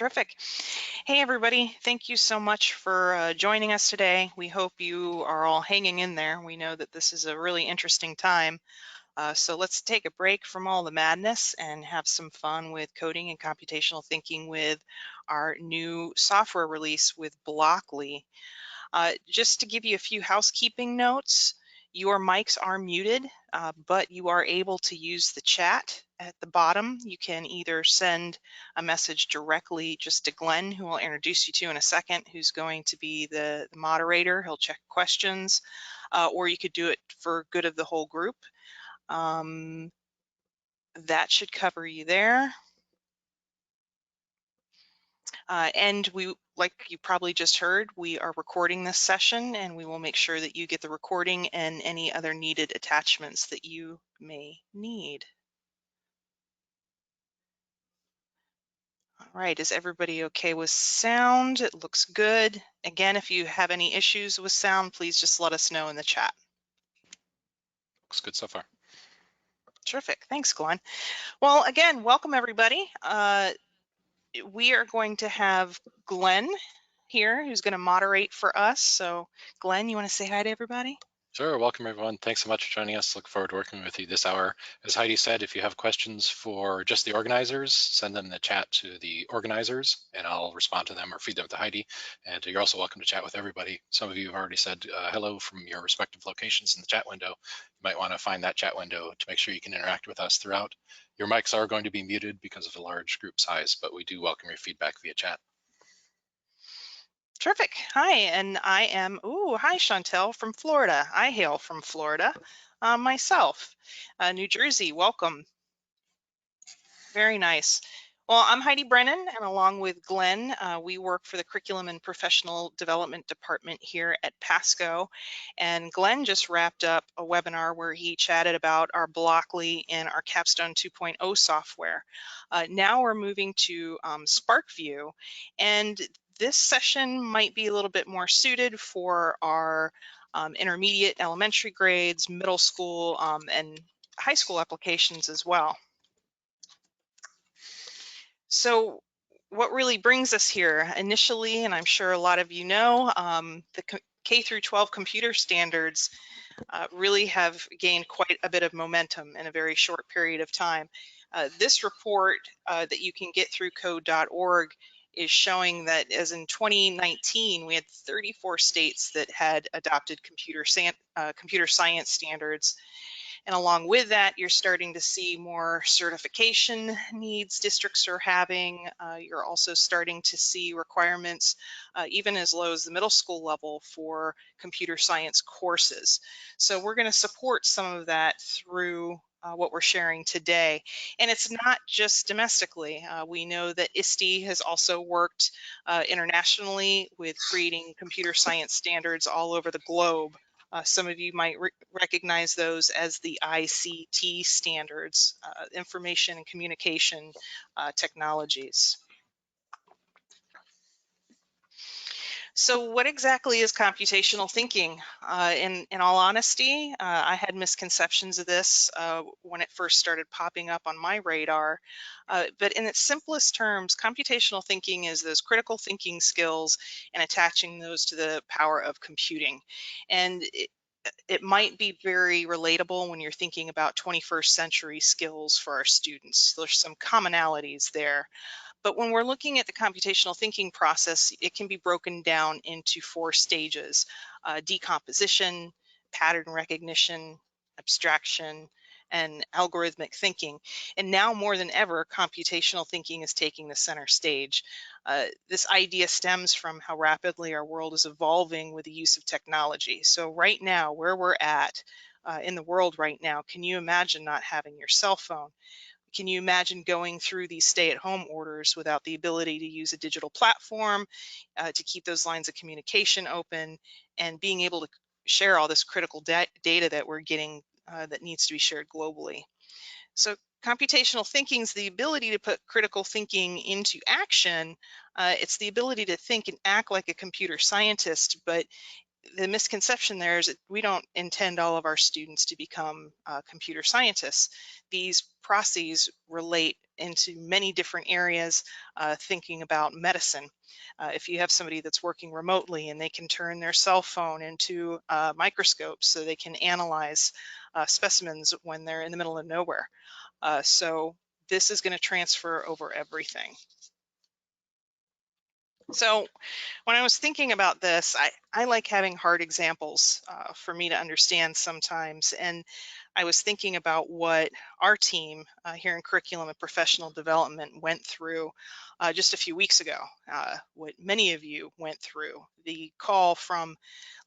Terrific. Hey, everybody. Thank you so much for joining us today. We hope you are all hanging in there. We know that this is a really interesting time. So let's take a break from all the madness and have some fun with coding and computational thinking with our new software release with Blockly. Just to give you a few housekeeping notes, your mics are muted, but you are able to use the chat at the bottom. You can either send a message directly just to Glenn, who I'll introduce you to in a second, who's going to be the moderator. He'll check questions, or you could do it for good of the whole group. That should cover you there. And we, like you probably just heard, we are recording this session, and we will make sure that you get the recording and any other needed attachments that you may need. All right, is everybody okay with sound? It looks good. Again, if you have any issues with sound, please just let us know in the chat. Looks good so far. Terrific, thanks, Glenn. Well, again, welcome everybody. We are going to have Glenn here who's going to moderate for us. So Glenn, you want to say hi to everybody? Sure, welcome everyone. Thanks so much for joining us. Look forward to working with you this hour. As Heidi said, if you have questions for just the organizers, send them in the chat to the organizers and I'll respond to them or feed them to Heidi. And you're also welcome to chat with everybody. Some of you have already said hello from your respective locations in the chat window. You might want to find that chat window to make sure you can interact with us throughout. Your mics are going to be muted because of the large group size, but we do welcome your feedback via chat. Terrific. Hi, and I am, hi Chantel from Florida. I hail from Florida myself. New Jersey, welcome. Very nice. Well, I'm Heidi Brennan, and along with Glenn, we work for the Curriculum and Professional Development Department here at PASCO. And Glenn just wrapped up a webinar where he chatted about our Blockly and our Capstone 2.0 software. Now we're moving to SPARKvue, and this session might be a little bit more suited for our intermediate elementary grades, middle school, and high school applications as well. So what really brings us here initially, and I'm sure a lot of you know, the K through 12 computer standards really have gained quite a bit of momentum in a very short period of time. This report that you can get through code.org is showing that as in 2019, we had 34 states that had adopted computer science standards. And along with that, you're starting to see more certification needs districts are having. You're also starting to see requirements even as low as the middle school level for computer science courses. So we're going to support some of that through what we're sharing today. And it's not just domestically. We know that ISTE has also worked internationally with creating computer science standards all over the globe. Some of you might recognize those as the ICT standards, information and communication technologies. So what exactly is computational thinking? In all honesty, I had misconceptions of this when it first started popping up on my radar. But in its simplest terms, computational thinking is those critical thinking skills and attaching those to the power of computing. And it might be very relatable when you're thinking about 21st century skills for our students. There's some commonalities there. But when we're looking at the computational thinking process, it can be broken down into 4 stages: decomposition, pattern recognition, abstraction, and algorithmic thinking. And now more than ever, computational thinking is taking the center stage. This idea stems from how rapidly our world is evolving with the use of technology. So right now, where we're at in the world right now, can you imagine not having your cell phone? Can you imagine going through these stay-at-home orders without the ability to use a digital platform to keep those lines of communication open and being able to share all this critical data that we're getting that needs to be shared globally? So computational thinking is the ability to put critical thinking into action. It's the ability to think and act like a computer scientist, but the misconception there is that we don't intend all of our students to become computer scientists. These processes relate into many different areas, thinking about medicine. If you have somebody that's working remotely and they can turn their cell phone into a microscope so they can analyze specimens when they're in the middle of nowhere. So this is going to transfer over everything. So when I was thinking about this, I like having hard examples for me to understand sometimes. And I was thinking about what our team here in Curriculum and Professional Development went through just a few weeks ago, what many of you went through, the call from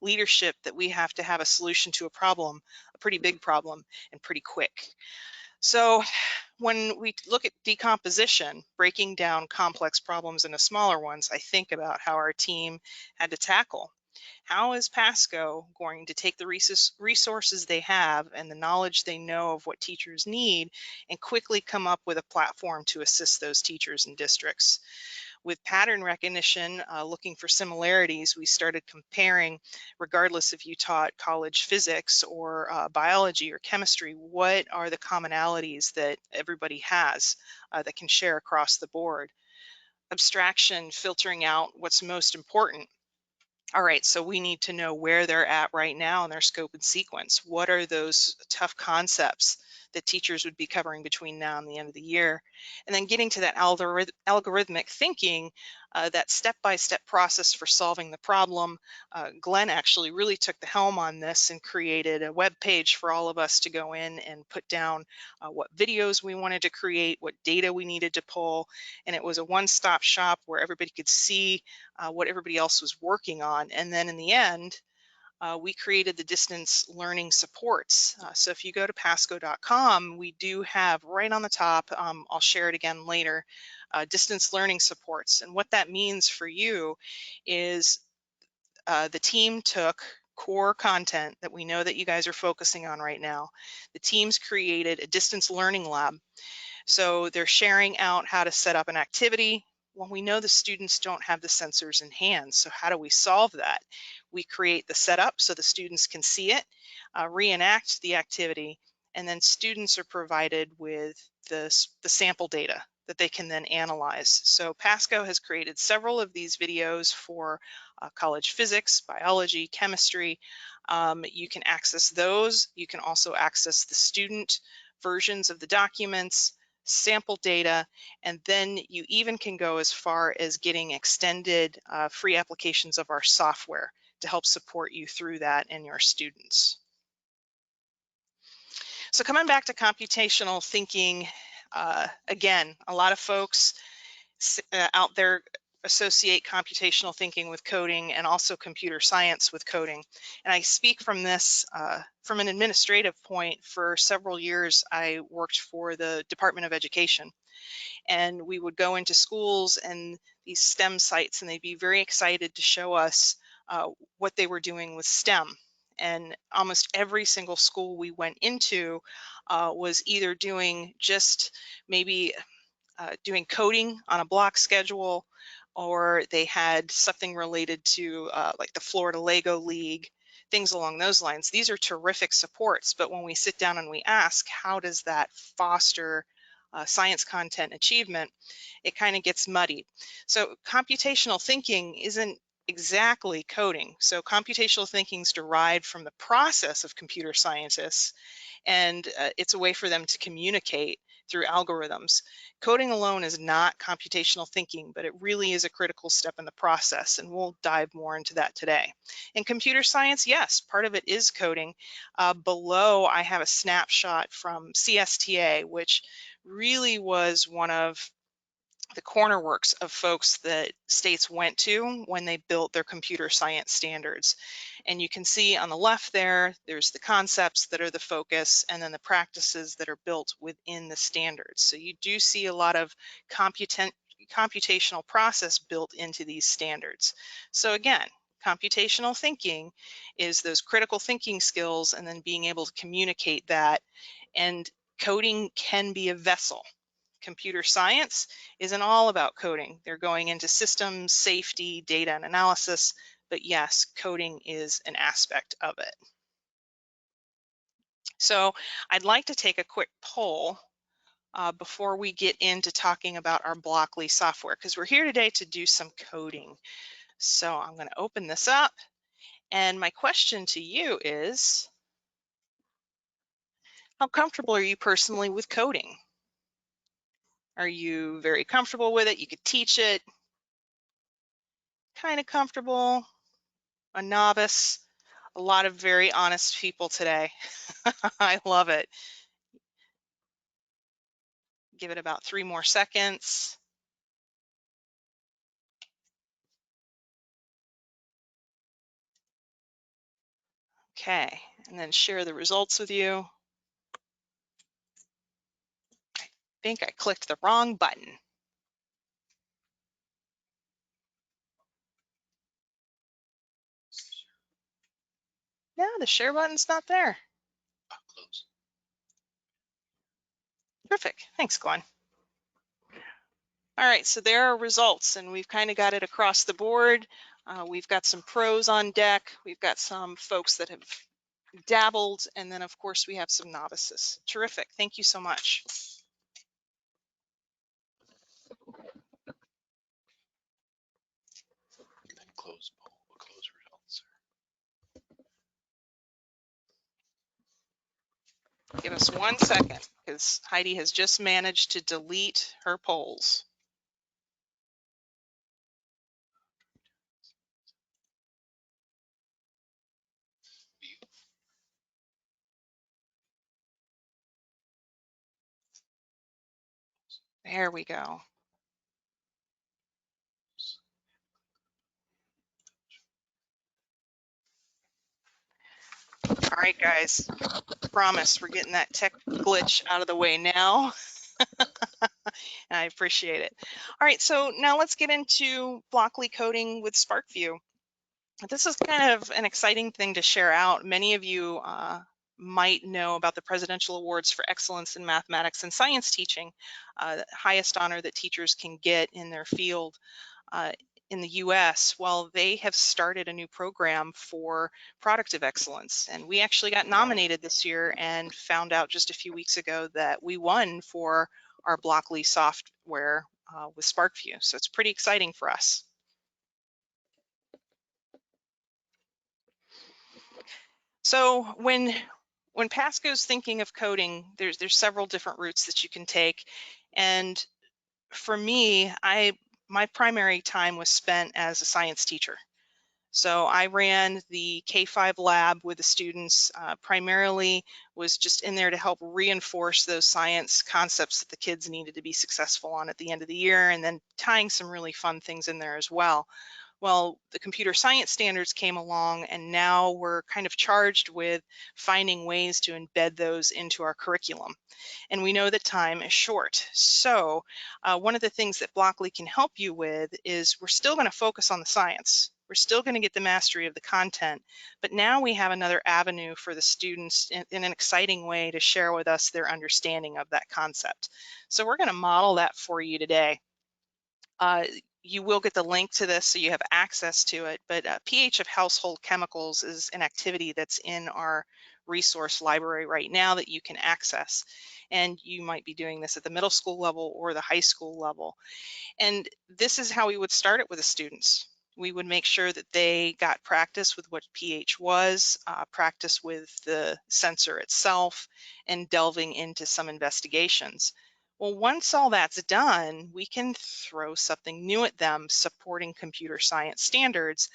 leadership that we have to have a solution to a problem, a pretty big problem, and pretty quick. So when we look at decomposition, breaking down complex problems into smaller ones, I think about how our team had to tackle. How is PASCO going to take the resources they have and the knowledge they know of what teachers need and quickly come up with a platform to assist those teachers and districts? With pattern recognition, looking for similarities, we started comparing, regardless if you taught college physics or biology or chemistry, what are the commonalities that everybody has that can share across the board? Abstraction, filtering out what's most important. All right, so we need to know where they're at right now in their scope and sequence. What are those tough concepts that teachers would be covering between now and the end of the year? And then getting to that algorithmic thinking, that step-by-step process for solving the problem. Glenn actually really took the helm on this and created a web page for all of us to go in and put down what videos we wanted to create, what data we needed to pull, and it was a one-stop shop where everybody could see what everybody else was working on. And then in the end, we created the distance learning supports. So if you go to pasco.com, we do have right on the top, I'll share it again later, distance learning supports. And what that means for you is the team took core content that we know that you guys are focusing on right now. The teams created a distance learning lab. So they're sharing out how to set up an activity. Well, we know the students don't have the sensors in hand. So how do we solve that? We create the setup so the students can see it, reenact the activity, and then students are provided with the sample data that they can then analyze. So PASCO has created several of these videos for college physics, biology, chemistry. You can access those. You can also access the student versions of the documents, sample data, and then you even can go as far as getting extended free applications of our software to help support you through that and your students. So coming back to computational thinking, again, a lot of folks out there associate computational thinking with coding and also computer science with coding. And I speak from this from an administrative point. For several years, I worked for the Department of Education, and we would go into schools and these STEM sites, and they'd be very excited to show us what they were doing with STEM. And almost every single school we went into was either doing just maybe doing coding on a block schedule, or they had something related to like the Florida Lego League, things along those lines. These are terrific supports, but when we sit down and we ask, how does that foster science content achievement, it kind of gets muddied. So computational thinking isn't exactly coding. So computational thinking is derived from the process of computer scientists, and it's a way for them to communicate through algorithms. Coding alone is not computational thinking, but it really is a critical step in the process, and we'll dive more into that today. In computer science, yes, part of it is coding. Below, I have a snapshot from CSTA, which really was one of the corner works of folks that states went to when they built their computer science standards. And you can see on the left there, there's the concepts that are the focus, and then the practices that are built within the standards. So you do see a lot of computational process built into these standards. So again, computational thinking is those critical thinking skills and then being able to communicate that. And coding can be a vessel. Computer science isn't all about coding. They're going into systems, safety, data, and analysis. But yes, coding is an aspect of it. So I'd like to take a quick poll before we get into talking about our Blockly software, because we're here today to do some coding. So I'm going to open this up, and my question to you is, how comfortable are you personally with coding? Are you very comfortable with it? You could teach it? Kind of comfortable? A novice? A lot of very honest people today. I love it. Give it about 3 more seconds. Okay, and then share the results with you. I think I clicked the wrong button. No, the share button's not there. Close. Terrific. Thanks, Glenn. All right, so there are results, and we've kind of got it across the board. We've got some pros on deck. We've got some folks that have dabbled, and then of course we have some novices. Terrific. Thank you so much. And then close poll, close results. Give us 1 second, because Heidi has just managed to delete her polls. There we go. All right, guys, promise we're getting that tech glitch out of the way now. I appreciate it. All right, so now let's get into Blockly coding with SPARKvue. This is kind of an exciting thing to share out. Many of you might know about the Presidential Awards for Excellence in Mathematics and Science Teaching, the highest honor that teachers can get in their field. In the US, well, they have started a new program for productive excellence. And we actually got nominated this year and found out just a few weeks ago that we won for our Blockly software with SPARKvue. So it's pretty exciting for us. So when PASCo's thinking of coding, there's several different routes that you can take. And for me, my primary time was spent as a science teacher. So I ran the K-5 lab with the students, primarily was just in there to help reinforce those science concepts that the kids needed to be successful on at the end of the year, and then tying some really fun things in there as well. Well, the computer science standards came along, and now we're kind of charged with finding ways to embed those into our curriculum. And we know that time is short. So one of the things that Blockly can help you with is we're still going to focus on the science. We're still going to get the mastery of the content, but now we have another avenue for the students in an exciting way to share with us their understanding of that concept. So we're going to model that for you today. You will get the link to this so you have access to it, but pH of household chemicals is an activity that's in our resource library right now that you can access. And you might be doing this at the middle school level or the high school level. And this is how we would start it with the students. We would make sure that they got practice with what pH was, practice with the sensor itself, and delving into some investigations. Well, once all that's done, we can throw something new at them supporting computer science standards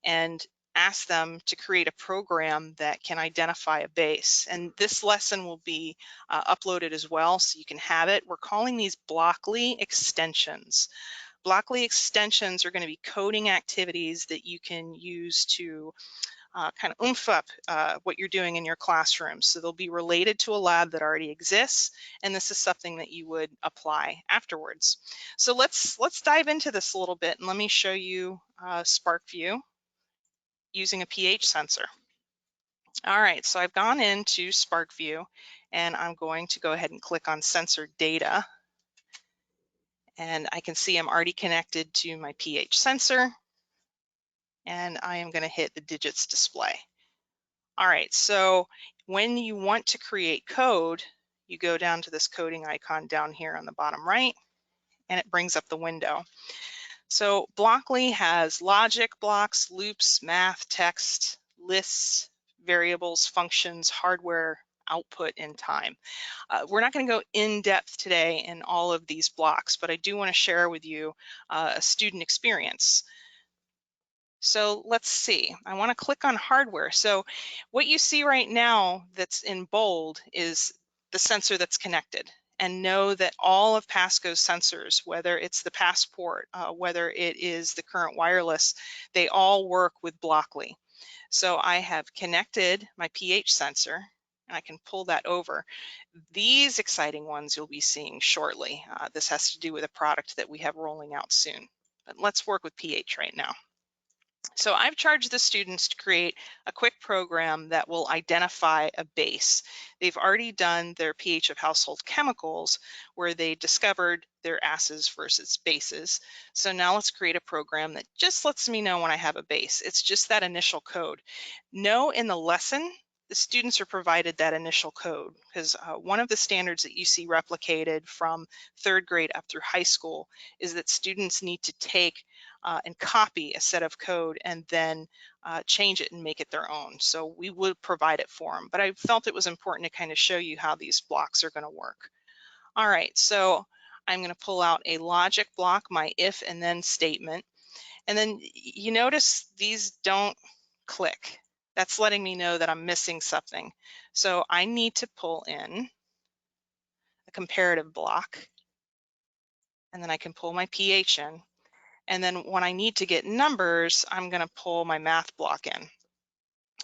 and ask them to create a program that can identify a base. And this lesson will be uploaded as well, so you can have it. We're calling these Blockly extensions. Blockly extensions are going to be coding activities that you can use to kind of oomph up what you're doing in your classroom. So they'll be related to a lab that already exists, and this is something that you would apply afterwards. So let's dive into this a little bit, and let me show you SPARKvue using a pH sensor. All right, so I've gone into SPARKvue, and I'm going to go ahead and click on sensor data. And I can see I'm already connected to my pH sensor, and I am going to hit the digits display. All right, so when you want to create code, you go down to this coding icon down here on the bottom right, and it brings up the window. So Blockly has logic blocks, loops, math, text, lists, variables, functions, hardware, output, and time. We're not going to go in depth today in all of these blocks, but I do want to share with you a student experience. So let's see, I want to click on hardware. So what you see right now that's in bold is the sensor that's connected. And know that all of PASCO's sensors, whether it's the passport, whether it is the current wireless, they all work with Blockly. So I have connected my pH sensor, and I can pull that over. These exciting ones you'll be seeing shortly. This has to do with a product that we have rolling out soon. But let's work with pH right now. So I've charged the students to create a quick program that will identify a base. They've already done their pH of household chemicals where they discovered their acids versus bases. So now let's create a program that just lets me know when I have a base. It's just that initial code. No, in the lesson, the students are provided that initial code because one of the standards that you see replicated from 3rd grade up through high school is that students need to take and copy a set of code and then change it and make it their own. So we would provide it for them, but I felt it was important to kind of show you how these blocks are going to work. All right, so I'm going to pull out a logic block, my if and then statement, and then you notice these don't click. That's letting me know that I'm missing something. So I need to pull in a comparative block, and then I can pull my pH in. And then when I need to get numbers, I'm going to pull my math block in.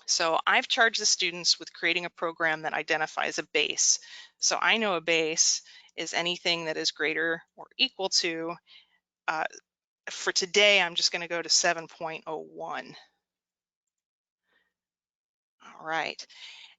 So I've charged the students with creating a program that identifies a base. So I know a base is anything that is greater or equal to, for today, I'm just going to go to 7.01. All right.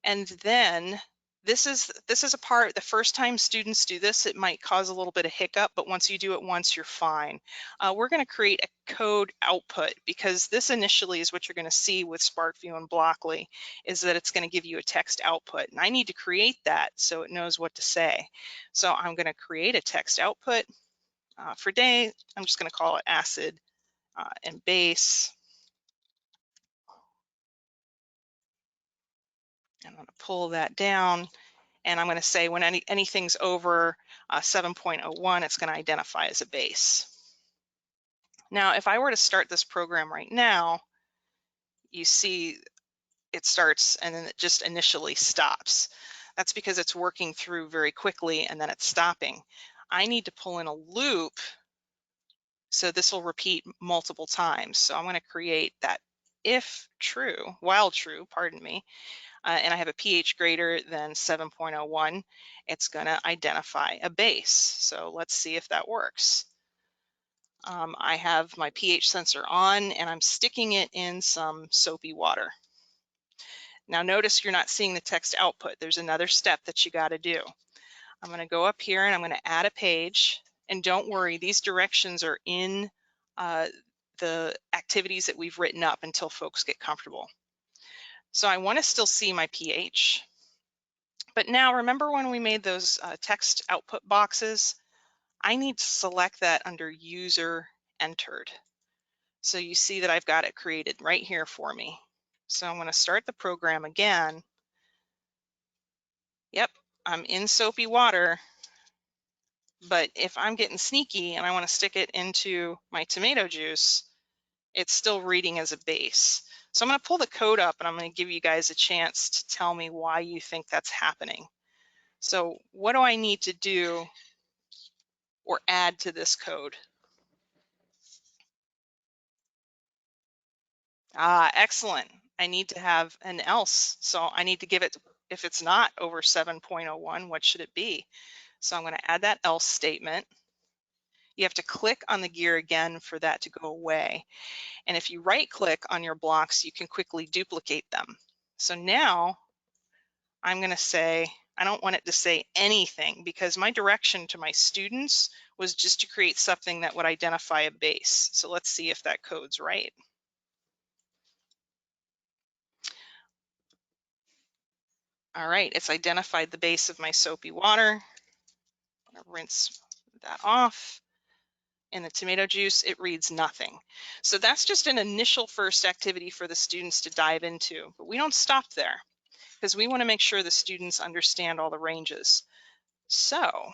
And then this is a part, the first time students do this, it might cause a little bit of hiccup, but once you do it once, you're fine. We're going to create a code output because this initially is what you're going to see with SPARKvue and Blockly, is that it's going to give you a text output. And I need to create that so it knows what to say. So I'm going to create a text output. For day, I'm just going to call it acid and base. I'm going to pull that down. And I'm going to say when anything's over 7.01, it's going to identify as a base. Now, if I were to start this program right now, you see it starts and then it just initially stops. That's because it's working through very quickly and then it's stopping. I need to pull in a loop, so this will repeat multiple times. So I'm going to create that if true, while true, pardon me, and I have a pH greater than 7.01, it's going to identify a base. So let's see if that works. I have my pH sensor on and I'm sticking it in some soapy water. Now notice you're not seeing the text output. There's another step that you got to do. I'm going to go up here and I'm going to add a page. And don't worry, these directions are in the activities that we've written up until folks get comfortable. So I want to still see my pH. But now remember when we made those text output boxes, I need to select that under user entered. So you see that I've got it created right here for me. So I'm going to start the program again. Yep, I'm in soapy water, but if I'm getting sneaky and I want to stick it into my tomato juice, it's still reading as a base. So I'm going to pull the code up and I'm going to give you guys a chance to tell me why you think that's happening. So what do I need to do or add to this code? Excellent. I need to have an else. So I need to give it, if it's not over 7.01, what should it be? So I'm going to add that else statement. You have to click on the gear again for that to go away. And if you right click on your blocks, you can quickly duplicate them. So now I'm going to say, I don't want it to say anything because my direction to my students was just to create something that would identify a base. So let's see if that code's right. All right, it's identified the base of my soapy water. I'm gonna rinse that off. In the tomato juice, it reads nothing. So that's just an initial first activity for the students to dive into, but we don't stop there because we want to make sure the students understand all the ranges. So I'm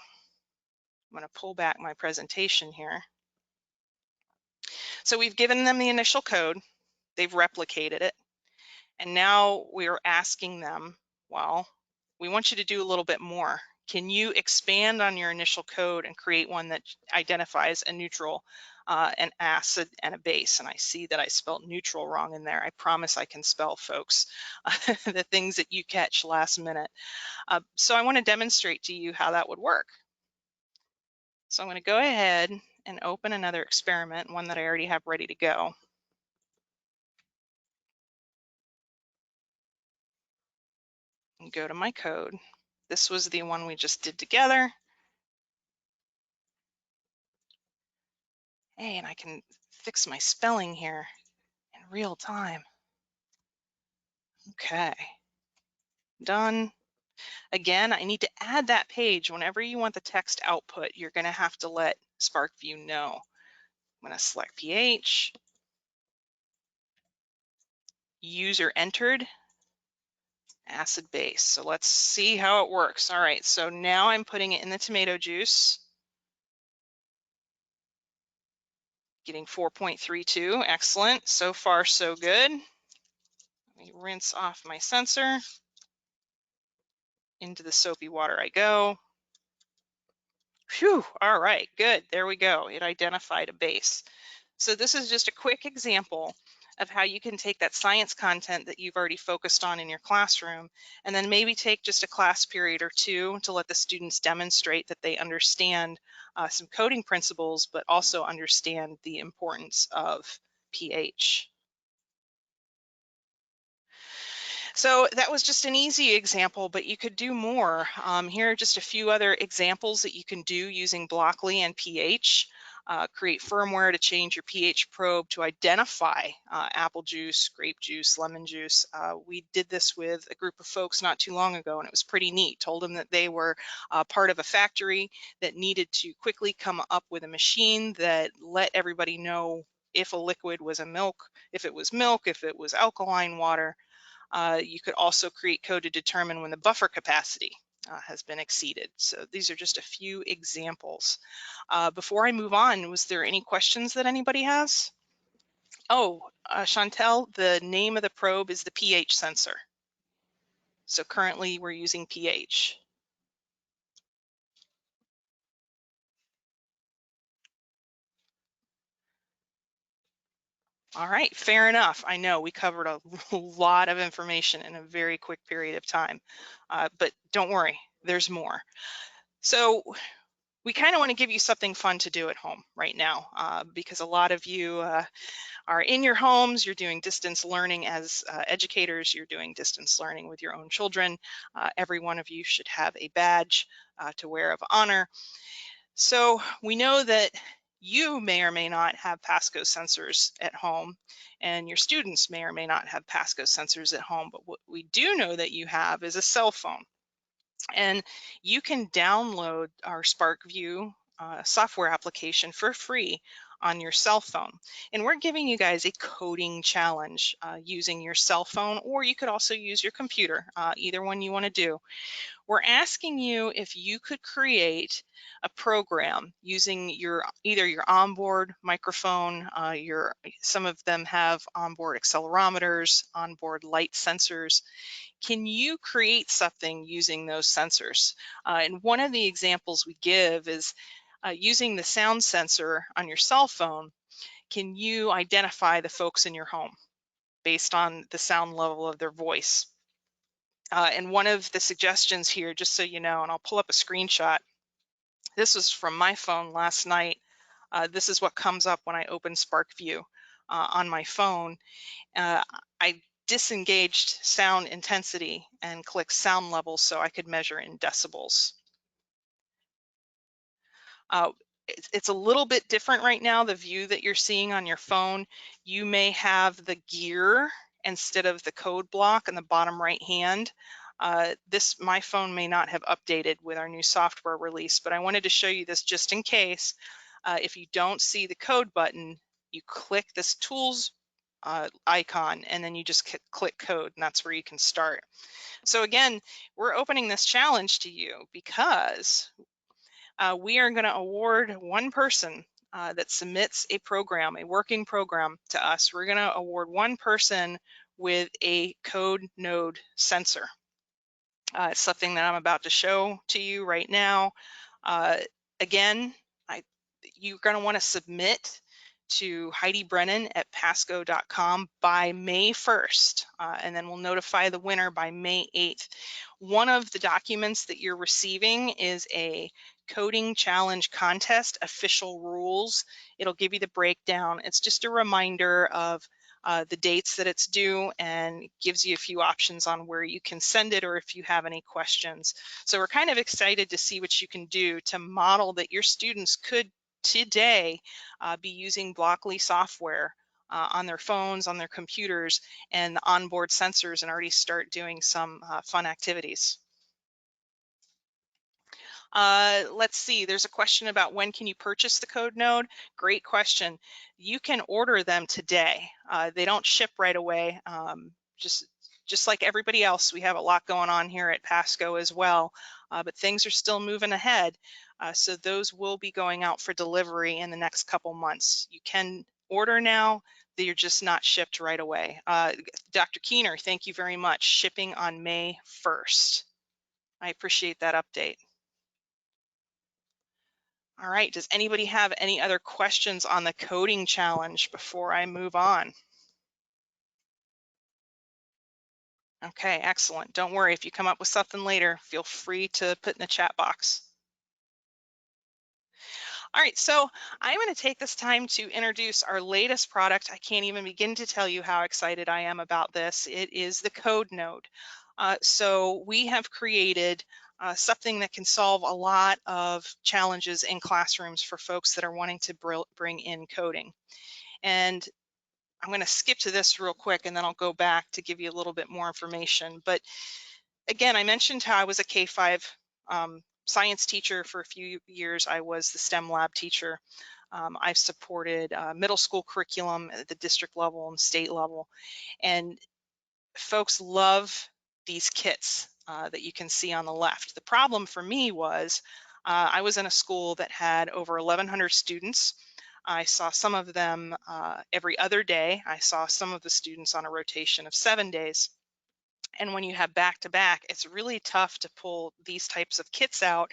going to pull back my presentation here. So we've given them the initial code, they've replicated it, and now we're asking them, well, we want you to do a little bit more. Can you expand on your initial code and create one that identifies a neutral, an acid, and a base? And I see that I spelled neutral wrong in there. I promise I can spell, folks, the things that you catch last minute. So I want to demonstrate to you how that would work. So I'm going to go ahead and open another experiment, one that I already have ready to go. And go to my code. This was the one we just did together. Hey, and I can fix my spelling here in real time. Okay, done. Again, I need to add that page. Whenever you want the text output, you're going to have to let SPARKvue know. I'm going to select pH, user entered, acid base. So let's see how it works. All right, so now I'm putting it in the tomato juice. Getting 4.32, excellent. So far, so good. Let me rinse off my sensor. Into the soapy water I go. Phew, all right, good, there we go. It identified a base. So this is just a quick example of how you can take that science content that you've already focused on in your classroom and then maybe take just a class period or two to let the students demonstrate that they understand some coding principles, but also understand the importance of pH. So that was just an easy example, but you could do more. Here are just a few other examples that you can do using Blockly and pH. Create firmware to change your pH probe to identify apple juice, grape juice, lemon juice. We did this with a group of folks not too long ago, and it was pretty neat. Told them that they were part of a factory that needed to quickly come up with a machine that let everybody know if a liquid was a milk, if it was milk, if it was alkaline water. You could also create code to determine when the buffer capacity has been exceeded. So these are just a few examples. Before I move on, was there any questions that anybody has? Oh, Chantel, the name of the probe is the pH sensor. So currently we're using pH. All right, fair enough. I know we covered a lot of information in a very quick period of time, but don't worry, there's more. So we kind of want to give you something fun to do at home right now because a lot of you are in your homes, you're doing distance learning as educators, you're doing distance learning with your own children. Every one of you should have a badge to wear of honor. So we know that you may or may not have PASCO sensors at home, and your students may or may not have PASCO sensors at home, but what we do know that you have is a cell phone. And you can download our SPARKvue software application for free on your cell phone. And we're giving you guys a coding challenge using your cell phone, or you could also use your computer, either one you want to do. We're asking you if you could create a program using either your onboard microphone, some of them have onboard accelerometers, onboard light sensors. Can you create something using those sensors? And one of the examples we give is using the sound sensor on your cell phone. Can you identify the folks in your home based on the sound level of their voice? And one of the suggestions here, just so you know, and I'll pull up a screenshot. This was from my phone last night. This is what comes up when I open SPARKvue on my phone. I disengaged sound intensity and clicked sound level so I could measure in decibels. It's a little bit different right now, the view that you're seeing on your phone. You may have the gear instead of the code block in the bottom right hand. My phone may not have updated with our new software release, but I wanted to show you this just in case. If you don't see the code button, you click this tools icon and then you just click code, and that's where you can start. So again, we're opening this challenge to you because we are going to award one person that submits a program, a working program to us. We're going to award one person with a code node sensor. It's something that I'm about to show to you right now. Again, you're going to want to submit to Heidi Brennan at pasco.com by May 1st, and then we'll notify the winner by May 8th. One of the documents that you're receiving is a coding challenge contest official rules. It'll give you the breakdown. It's just a reminder of the dates that it's due and gives you a few options on where you can send it or if you have any questions. So we're kind of excited to see what you can do to model that your students could today be using Blockly software on their phones, on their computers, and the onboard sensors, and already start doing some fun activities. Let's see, there's a question about when can you purchase the code node? Great question. You can order them today. They don't ship right away. Just like everybody else, we have a lot going on here at Pasco as well, but things are still moving ahead. So those will be going out for delivery in the next couple months. You can order now, they're just not shipped right away. Dr. Keener, thank you very much. Shipping on May 1st. I appreciate that update. All right, does anybody have any other questions on the coding challenge before I move on? Okay, excellent. Don't worry, if you come up with something later, feel free to put in the chat box. All right, so I'm going to take this time to introduce our latest product. I can't even begin to tell you how excited I am about this. It is the code node. So we have created something that can solve a lot of challenges in classrooms for folks that are wanting to bring in coding. And I'm going to skip to this real quick and then I'll go back to give you a little bit more information. But again, I mentioned how I was a K-5 science teacher for a few years. I was the STEM lab teacher. I've supported middle school curriculum at the district level and state level. And folks love these kits that you can see on the left. The problem for me was I was in a school that had over 1,100 students. I saw some of them every other day. I saw some of the students on a rotation of 7 days. And when you have back-to-back, it's really tough to pull these types of kits out,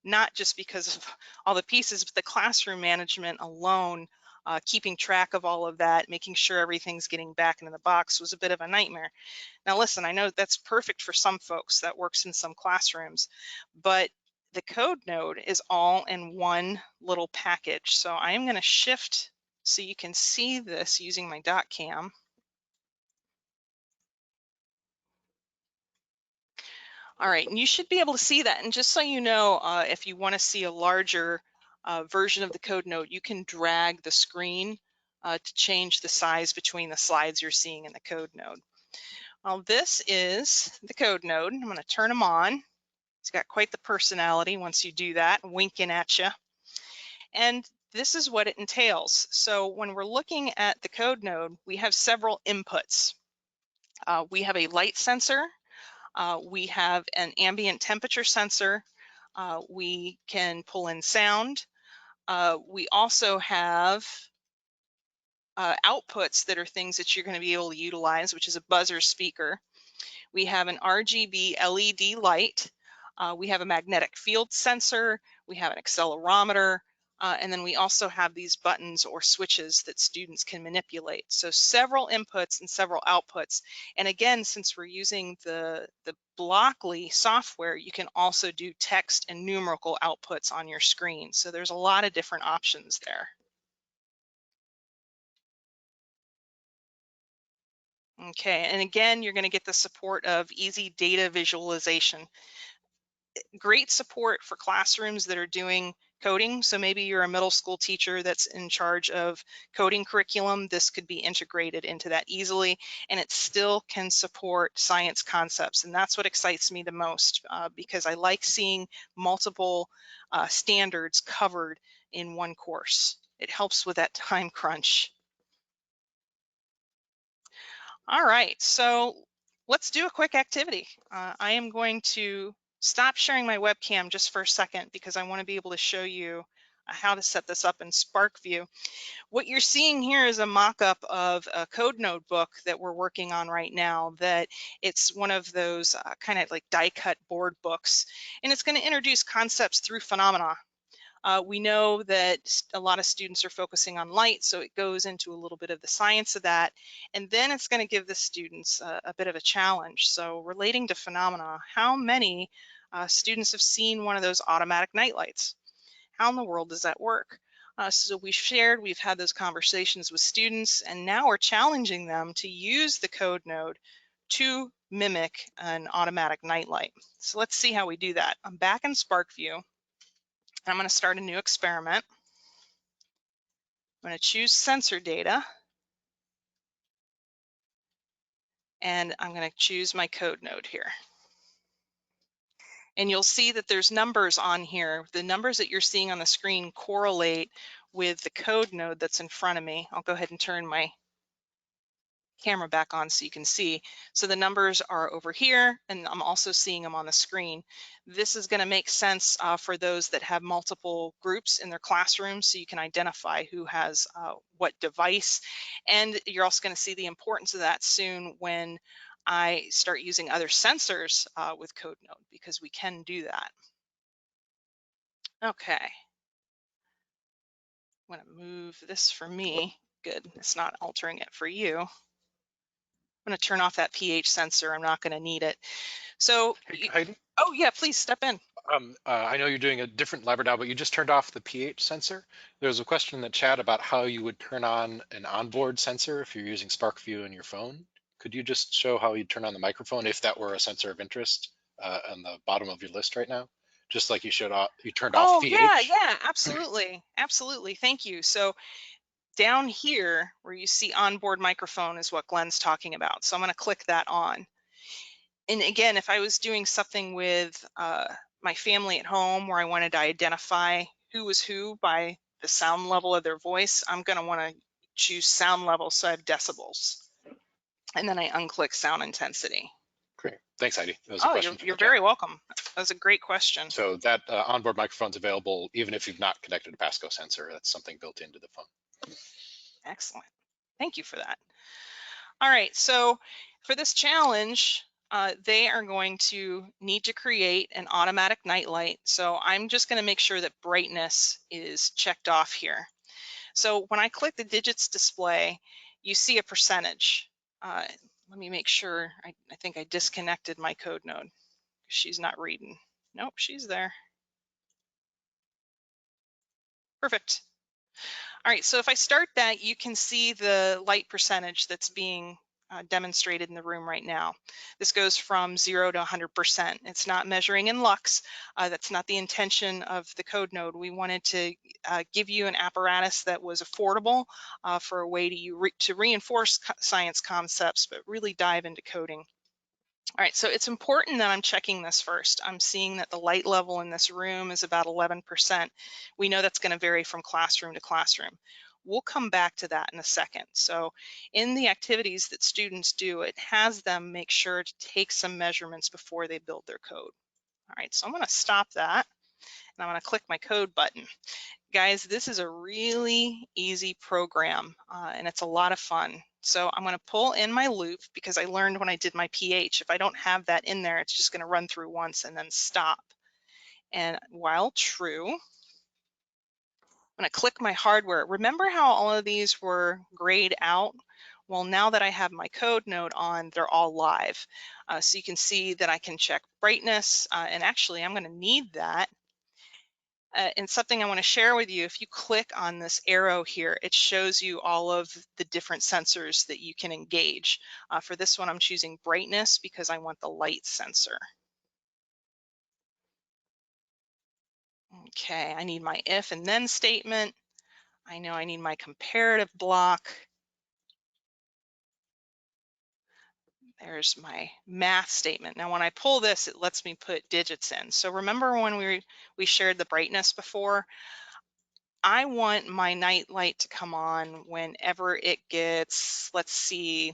not just because of all the pieces, but the classroom management alone, keeping track of all of that, making sure everything's getting back into the box was a bit of a nightmare. Now listen, I know that's perfect for some folks, that works in some classrooms, but the code node is all in one little package. So I am going to shift so you can see this using my dot cam. All right, and you should be able to see that. And just so you know, if you want to see a larger version of the code node, you can drag the screen to change the size between the slides you're seeing in the code node. Well, this is the code node. I'm going to turn him on. He's got quite the personality once you do that, winking at you. And this is what it entails. So when we're looking at the code node, we have several inputs. We have a light sensor. We have an ambient temperature sensor. We can pull in sound. We also have outputs that are things that you're going to be able to utilize, which is a buzzer speaker. We have an RGB LED light. We have a magnetic field sensor. We have an accelerometer. And then we also have these buttons or switches that students can manipulate. So several inputs and several outputs. And again, since we're using the Blockly software, you can also do text and numerical outputs on your screen. So there's a lot of different options there. Okay, and again, you're going to get the support of easy data visualization. Great support for classrooms that are doing coding. So maybe you're a middle school teacher that's in charge of coding curriculum. This could be integrated into that easily, and it still can support science concepts. And that's what excites me the most, because I like seeing multiple standards covered in one course. It helps with that time crunch. All right, so let's do a quick activity. I am going to stop sharing my webcam just for a second because I want to be able to show you how to set this up in SPARKvue. What you're seeing here is a mock-up of a code notebook that we're working on right now. That it's one of those kind of like die-cut board books, and it's going to introduce concepts through phenomena. We know that a lot of students are focusing on light, so it goes into a little bit of the science of that, and then it's going to give the students a bit of a challenge. So relating to phenomena, how many students have seen one of those automatic night lights? How in the world does that work? So we've had those conversations with students, and now we're challenging them to use the code node to mimic an automatic nightlight. So let's see how we do that. I'm back in SPARKvue. I'm going to start a new experiment. I'm going to choose sensor data, and I'm going to choose my code node here. And you'll see that there's numbers on here. The numbers that you're seeing on the screen correlate with the code node that's in front of me. I'll go ahead and turn my camera back on so you can see. So the numbers are over here, and I'm also seeing them on the screen. This is going to make sense for those that have multiple groups in their classroom, so you can identify who has what device. And you're also going to see the importance of that soon when I start using other sensors with code node, because we can do that. Okay, I'm going to move this for me. Good, it's not altering it for you. I'm going to turn off that pH sensor. I'm not going to need it. So, Hey, Heidi? oh yeah, please step in. I know you're doing a different lab now, but you just turned off the pH sensor. There was a question in the chat about how you would turn on an onboard sensor if you're using SPARKvue in your phone. Could you just show how you turn on the microphone if that were a sensor of interest on the bottom of your list right now? Just like you showed off, you turned off Oh pH. yeah, absolutely, absolutely. Thank you. So down here where you see onboard microphone is what Glenn's talking about. So I'm going to click that on. And again, if I was doing something with my family at home where I wanted to identify who was who by the sound level of their voice, I'm going to want to choose sound level, so I have decibels. And then I unclick sound intensity. Great. Thanks, Heidi. That was a Oh, question from you're the chat. very welcome. That was a great question. So that onboard microphone's available even if you've not connected a PASCO sensor. That's something built into the phone. Excellent. Thank you for that. All right, so for this challenge, they are going to need to create an automatic nightlight. So I'm just going to make sure that brightness is checked off here. So when I click the digits display, you see a percentage. Let me make sure. I think I disconnected my code node. She's not reading. Nope, she's there. Perfect. All right, so if I start that, you can see the light percentage that's being demonstrated in the room right now. This goes from 0 to 100%. It's not measuring in lux. That's not the intention of the code node. We wanted to give you an apparatus that was affordable for a way to reinforce science concepts, but really dive into coding. All right, so it's important that I'm checking this first. I'm seeing that the light level in this room is about 11%. We know that's going to vary from classroom to classroom. We'll come back to that in a second. So in the activities that students do, it has them make sure to take some measurements before they build their code. All right, so I'm going to stop that, and I'm going to click my code button. Guys, this is a really easy program, and it's a lot of fun. So I'm going to pull in my loop because I learned when I did my pH, if I don't have that in there, it's just going to run through once and then stop. And while true, I'm going to click my hardware. Remember how all of these were grayed out? Well, now that I have my code node on, they're all live. So you can see that I can check brightness, and actually I'm going to need that. And something I want to share with you, if you click on this arrow here, it shows you all of the different sensors that you can engage. For this one, I'm choosing brightness because I want the light sensor. Okay, I need my if and then statement. I know I need my comparative block. There's my math statement. Now when I pull this, it lets me put digits in. So remember when we shared the brightness before? I want my night light to come on whenever it gets, let's see,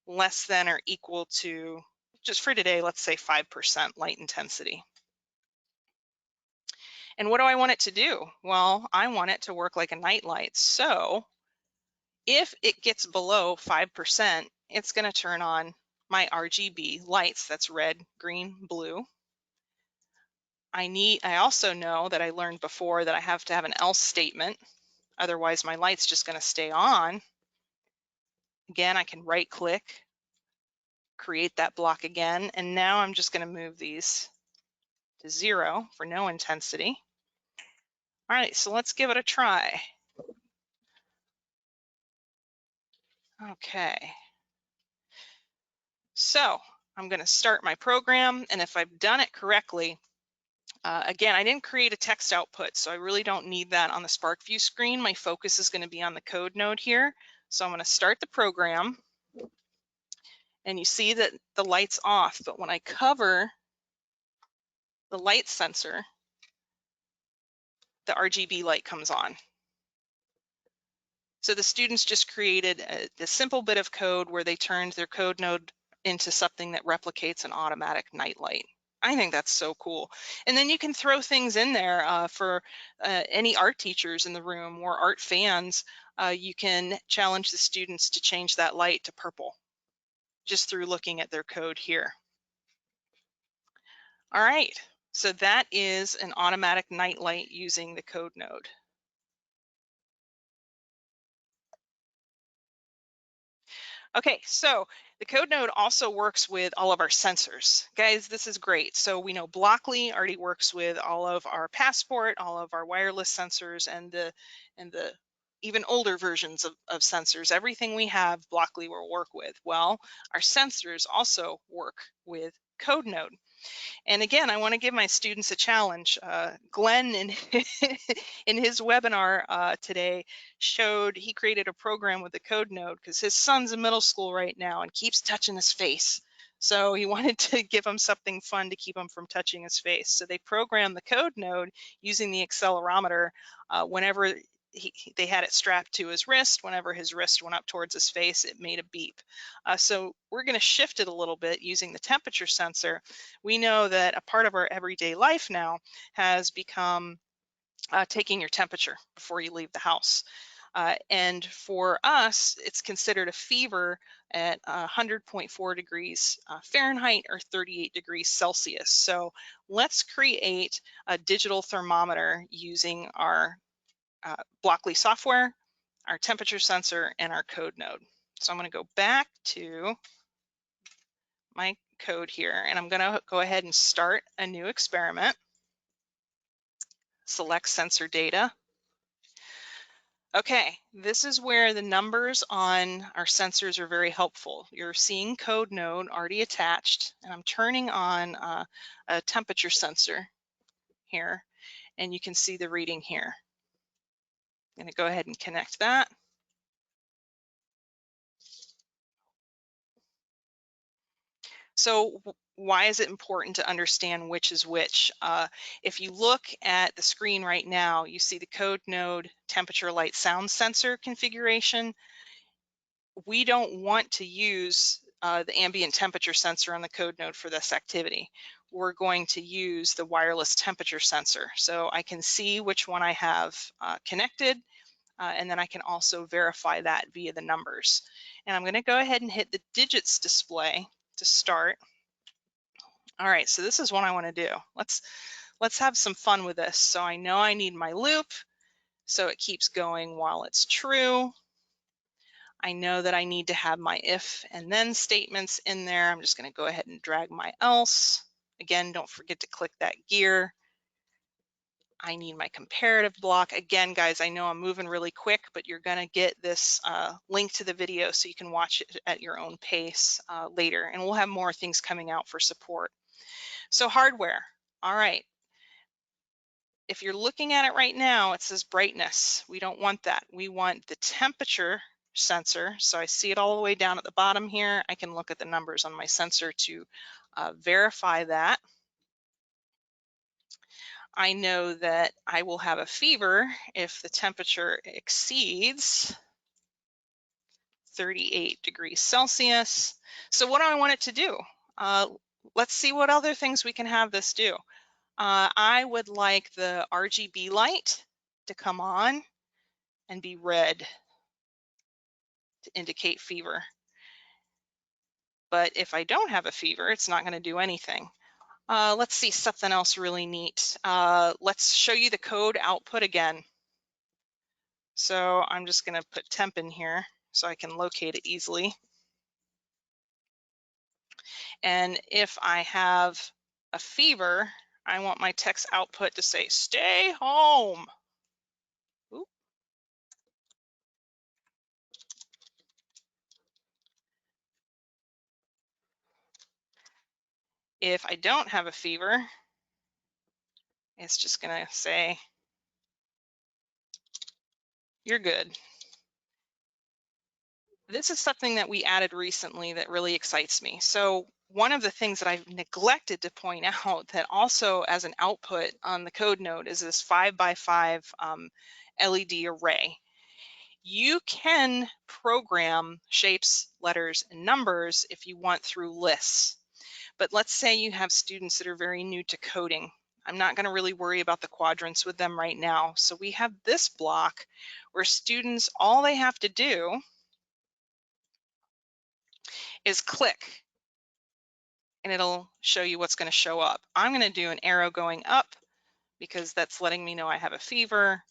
less than or equal to, just for today, let's say 5% light intensity. And what do I want it to do? Well, I want it to work like a night light. So if it gets below 5%, it's going to turn on my RGB lights. That's red, green, blue. I also know that I learned before that I have to have an else statement. Otherwise, my light's just going to stay on. Again, I can right click, create that block again, and now I'm just going to move these to 0 for no intensity. All right, so let's give it a try. Okay. So I'm going to start my program, and if I've done it correctly, again, I didn't create a text output, so I really don't need that on the SPARKvue screen. My focus is going to be on the code node here. So I'm going to start the program, and you see that the light's off, but when I cover the light sensor, the RGB light comes on. So the students just created a simple bit of code where they turned their code node into something that replicates an automatic night light. I think that's so cool. And then you can throw things in there for any art teachers in the room or art fans. You can challenge the students to change that light to purple just through looking at their code here. All right, so that is an automatic night light using the code node. Okay, so the code node also works with all of our sensors. Guys, this is great. So we know Blockly already works with all of our Passport, all of our wireless sensors, and the even older versions of sensors. Everything we have, Blockly will work with. Well, our sensors also work with code node. And again, I want to give my students a challenge. Glenn, in his webinar today, showed he created a program with the code node because his son's in middle school right now and keeps touching his face. So he wanted to give him something fun to keep him from touching his face. So they programmed the code node using the accelerometer whenever they had it strapped to his wrist. Whenever his wrist went up towards his face, it made a beep. So we're going to shift it a little bit using the temperature sensor. We know that a part of our everyday life now has become taking your temperature before you leave the house. And for us, it's considered a fever at 100.4 degrees Fahrenheit or 38 degrees Celsius. So let's create a digital thermometer using our Blockly software, our temperature sensor, and our code node. So I'm going to go back to my code here, and I'm going to go ahead and start a new experiment. Select sensor data. Okay, this is where the numbers on our sensors are very helpful. You're seeing code node already attached, and I'm turning on a temperature sensor here, and you can see the reading here. I'm going to go ahead and connect that. So why is it important to understand which is which? If you look at the screen right now, you see the code node temperature, light, sound sensor configuration. We don't want to use the ambient temperature sensor on the code node for this activity. We're going to use the wireless temperature sensor. So I can see which one I have connected, and then I can also verify that via the numbers. And I'm going to go ahead and hit the digits display to start. All right, so this is what I want to do. Let's have some fun with this. So I know I need my loop, so it keeps going while it's true. I know that I need to have my if and then statements in there. I'm just going to go ahead and drag my else. Again, don't forget to click that gear. I need my comparative block. Again, guys, I know I'm moving really quick, but you're going to get this link to the video so you can watch it at your own pace later. And we'll have more things coming out for support. So hardware, all right. if you're looking at it right now, it says brightness. We don't want that. We want the temperature sensor. So I see it all the way down at the bottom here. I can look at the numbers on my sensor to verify that. I know that I will have a fever if the temperature exceeds 38 degrees Celsius. So what do I want it to do? Let's see what other things we can have this do. I would like the RGB light to come on and be red to indicate fever. But if I don't have a fever, it's not going to do anything. Let's see something else really neat. Let's show you the code output again. So I'm just going to put temp in here so I can locate it easily. And if I have a fever, I want my text output to say, stay home. Oop. If I don't have a fever, it's just going to say, you're good. This is something that we added recently that really excites me. So one of the things that I've neglected to point out that also as an output on the code node is this 5x5 LED array. You can program shapes, letters, and numbers if you want through lists. But let's say you have students that are very new to coding. I'm not going to really worry about the quadrants with them right now. So we have this block where students, all they have to do is click and it'll show you what's going to show up. I'm going to do an arrow going up because that's letting me know I have a fever.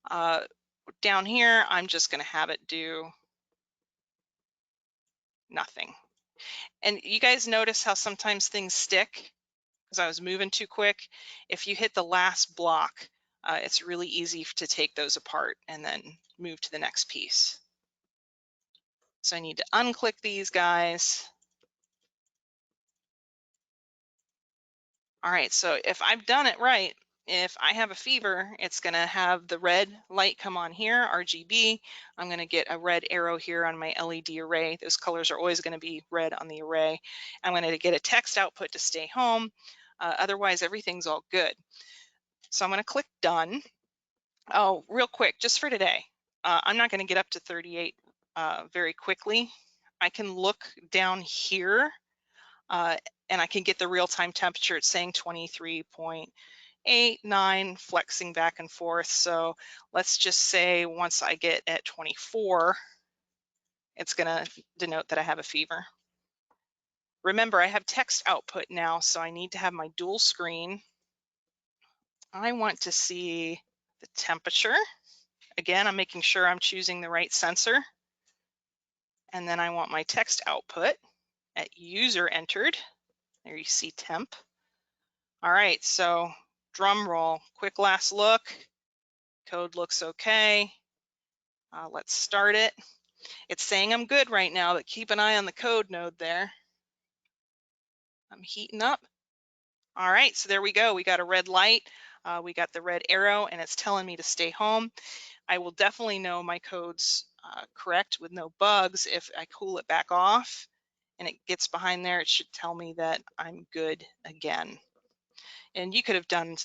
Down here, I'm just going to have it do nothing. And you guys notice how sometimes things stick because I was moving too quick. If you hit the last block, it's really easy to take those apart and then move to the next piece. So I need to unclick these guys. All right, so if I've done it right, if I have a fever, it's gonna have the red light come on here, RGB. I'm gonna get a red arrow here on my LED array. Those colors are always gonna be red on the array. I'm gonna get a text output to stay home. Otherwise, everything's all good. So I'm gonna click done. Oh, real quick, just for today, I'm not gonna get up to 38 very quickly. I can look down here and I can get the real-time temperature. It's saying 23.89, flexing back and forth. So let's just say once I get at 24, it's gonna denote that I have a fever. Remember, I have text output now, so I need to have my dual screen. I want to see the temperature. Again, I'm making sure I'm choosing the right sensor. And then I want my text output at user entered. There you see temp. All right, so drum roll, quick last look. Code looks okay. Let's start it. It's saying I'm good right now, but keep an eye on the code node there. I'm heating up. All right, so there we go. We got a red light. We got the red arrow, and it's telling me to stay home. I will definitely know my code's correct with no bugs if I cool it back off and it gets behind there. It should tell me that I'm good again. And you could have done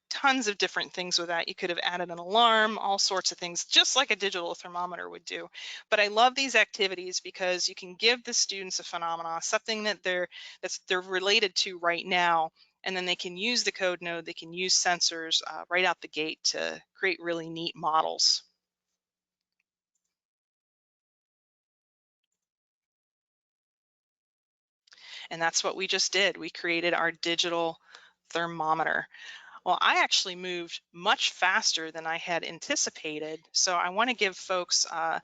tons of different things with that. You could have added an alarm, all sorts of things, just like a digital thermometer would do. But I love these activities because you can give the students a phenomena, something that they're related to right now, and then they can use the code node, they can use sensors right out the gate to create really neat models. And that's what we just did. We created our digital thermometer. Well, I actually moved much faster than I had anticipated. So I want to give folks an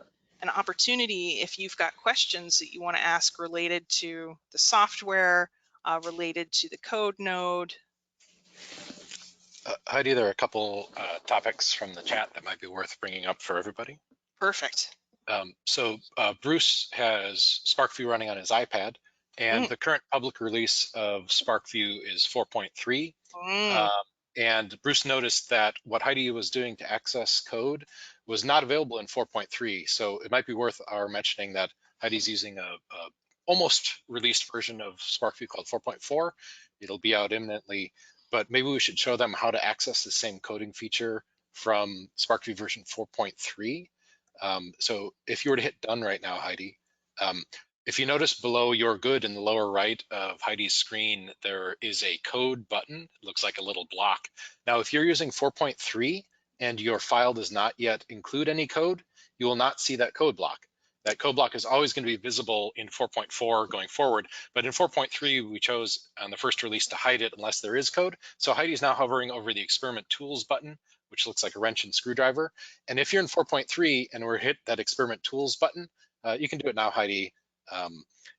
opportunity if you've got questions that you want to ask related to the software, related to the code node. Heidi, there are a couple topics from the chat that might be worth bringing up for everybody. Perfect. So Bruce has SPARKvue running on his iPad, and the current public release of SPARKvue is 4.3. And Bruce noticed that what Heidi was doing to access code was not available in 4.3. So it might be worth our mentioning that Heidi's using a almost released version of SPARKvue called 4.4. It'll be out imminently, but maybe we should show them how to access the same coding feature from SPARKvue version 4.3. So if you were to hit done right now, Heidi, if you notice below "You're good" in the lower right of Heidi's screen, there is a code button. It looks like a little block. Now, if you're using 4.3 and your file does not yet include any code, you will not see that code block. That code block is always going to be visible in 4.4 going forward, but in 4.3, we chose on the first release to hide it unless there is code. So Heidi's now hovering over the Experiment Tools button, which looks like a wrench and screwdriver. And if you're in 4.3 and we're hit that Experiment Tools button, you can do it now, Heidi.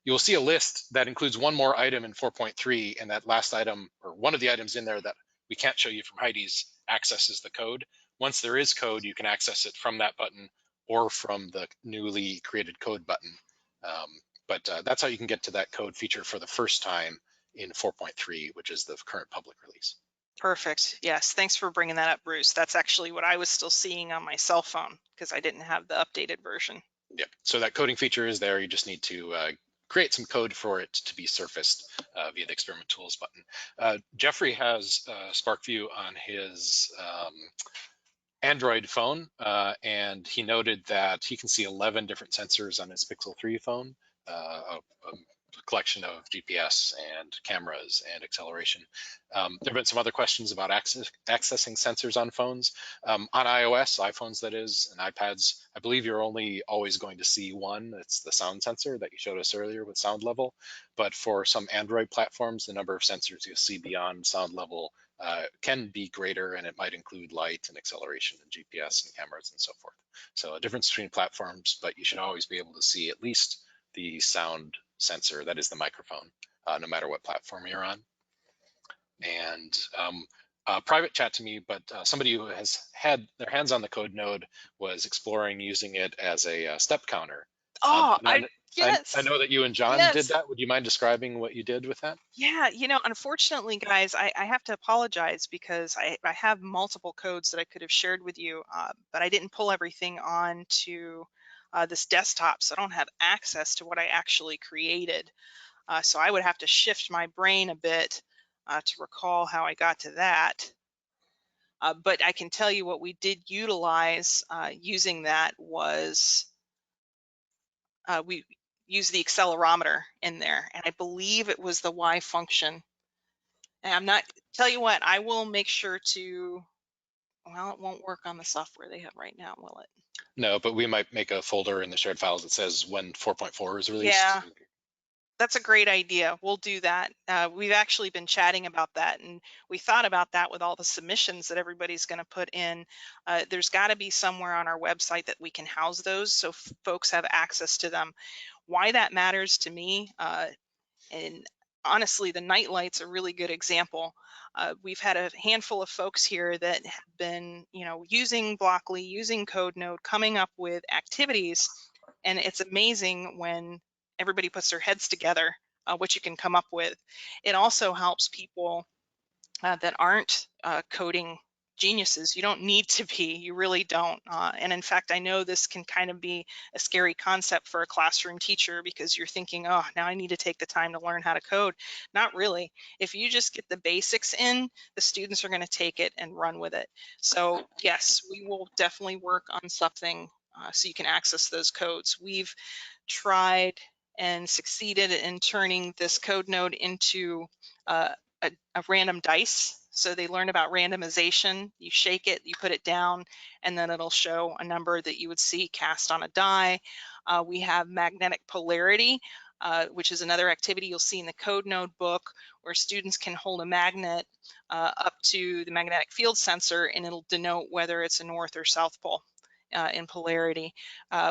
You will see a list that includes one more item in 4.3, and that last item, or one of the items in there that we can't show you from Heidi's, accesses the code. Once there is code, you can access it from that button or from the newly created code button. But that's how you can get to that code feature for the first time in 4.3, which is the current public release. Perfect. Yes, thanks for bringing that up, Bruce. That's actually what I was still seeing on my cell phone because I didn't have the updated version. Yep, so that coding feature is there. You just need to create some code for it to be surfaced via the Experiment Tools button. Jeffrey has SPARKvue on his Android phone, and he noted that he can see 11 different sensors on his Pixel 3 phone, a collection of GPS and cameras and acceleration. There have been some other questions about accessing sensors on phones. On iOS, iPhones that is, and iPads, I believe you're only always going to see one. It's the sound sensor that you showed us earlier with sound level. But for some Android platforms, the number of sensors you'll see beyond sound level can be greater, and it might include light and acceleration and GPS and cameras and so forth. So a difference between platforms, but you should always be able to see at least the sound sensor, that is the microphone, no matter what platform you're on. And private chat to me, but somebody who has had their hands on the code node was exploring using it as a step counter. Oh, I yes. know that you and John did that. Would you mind describing what you did with that? Yeah, unfortunately, guys, I have to apologize because I have multiple codes that I could have shared with you, but I didn't pull everything on to this desktop, so I don't have access to what I actually created. So I would have to shift my brain a bit to recall how I got to that. But I can tell you what we did utilize using that was we used the accelerometer in there, and I believe it was the Y function. And I'm not, tell you what, I will make sure to, well, it won't work on the software they have right now, will it? No, but we might make a folder in the shared files that says when 4.4 is released. Yeah, that's a great idea. We'll do that. We've actually been chatting about that, and we thought about that with all the submissions that everybody's going to put in. There's got to be somewhere on our website that we can house those so folks have access to them. Why that matters to me, and honestly, the night light's a really good example. We've had a handful of folks here that have been, using Blockly, using CodeNode, coming up with activities, and it's amazing when everybody puts their heads together what you can come up with. It also helps people that aren't coding geniuses. You don't need to be, you really don't. And in fact, I know this can kind of be a scary concept for a classroom teacher because you're thinking, oh, now I need to take the time to learn how to code. Not really. If you just get the basics in, the students are going to take it and run with it. So yes, we will definitely work on something so you can access those codes. We've tried and succeeded in turning this code node into a random dice. So they learn about randomization. You shake it, you put it down, and then it'll show a number that you would see cast on a die. We have magnetic polarity, which is another activity you'll see in the code node book where students can hold a magnet up to the magnetic field sensor and it'll denote whether it's a north or south pole in polarity.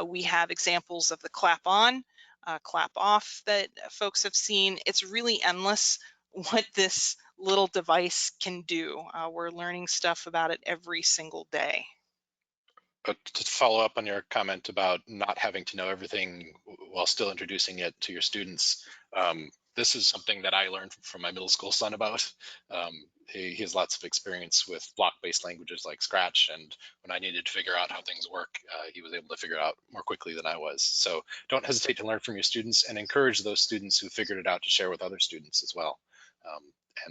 We have examples of the clap on, clap off that folks have seen. It's really endless what this little device can do. We're learning stuff about it every single day. To follow up on your comment about not having to know everything while still introducing it to your students, this is something that I learned from my middle school son about. he has lots of experience with block-based languages like Scratch, and when I needed to figure out how things work, he was able to figure it out more quickly than I was. So don't hesitate to learn from your students, and encourage those students who figured it out to share with other students as well.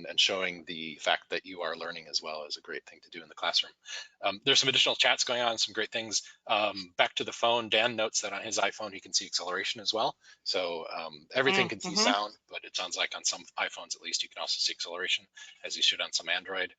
And showing the fact that you are learning as well is a great thing to do in the classroom. There's some additional chats going on, some great things. Back to the phone, Dan notes that on his iPhone, he can see acceleration as well. So everything can see sound, but it sounds like on some iPhones, at least, you can also see acceleration, as you should on some Android.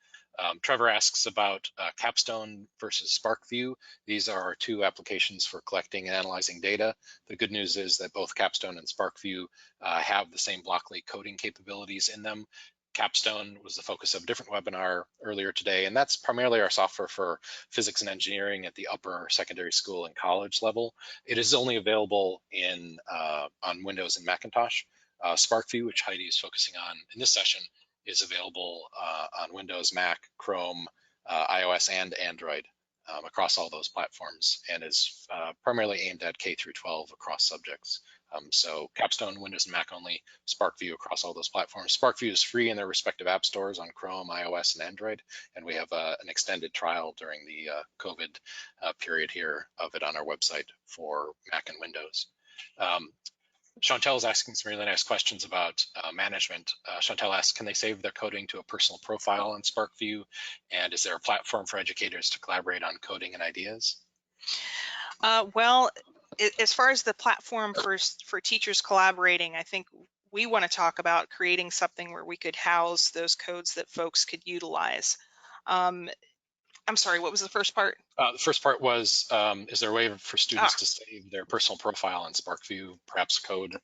Trevor asks about Capstone versus SPARKvue. These are our two applications for collecting and analyzing data. The good news is that both Capstone and SPARKvue have the same Blockly coding capabilities in them. Capstone was the focus of a different webinar earlier today, and that's primarily our software for physics and engineering at the upper secondary school and college level. It is only available on Windows and Macintosh. SPARKvue, which Heidi is focusing on in this session, is available on Windows, Mac, Chrome, iOS, and Android across all those platforms, and is primarily aimed at K through 12 across subjects. So Capstone, Windows and Mac only, SPARKvue across all those platforms. SPARKvue is free in their respective app stores on Chrome, iOS, and Android, and we have an extended trial during the COVID period here of it on our website for Mac and Windows. Chantel is asking some really nice questions about management. Chantel asks, can they save their coding to a personal profile on SPARKvue? And is there a platform for educators to collaborate on coding and ideas? Well, as far as the platform for teachers collaborating, I think we want to talk about creating something where we could house those codes that folks could utilize. I'm sorry, what was the first part? The first part was, is there a way for students to save their personal profile on SPARKvue, perhaps code?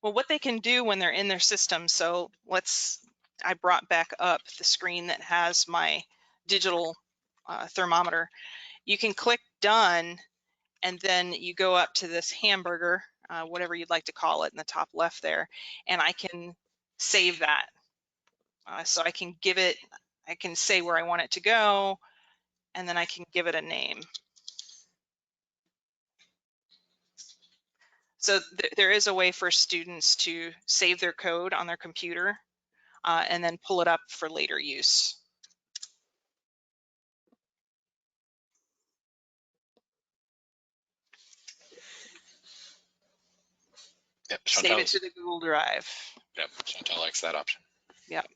Well, what they can do when they're in their system. So I brought back up the screen that has my digital thermometer. You can click done, and then you go up to this hamburger, whatever you'd like to call it, in the top left there, and I can save that. So I can I can say where I want it to go, and then I can give it a name. So there is a way for students to save their code on their computer and then pull it up for later use. Yep, Save it to the Google Drive. Yep, Chantal likes that option. Yep.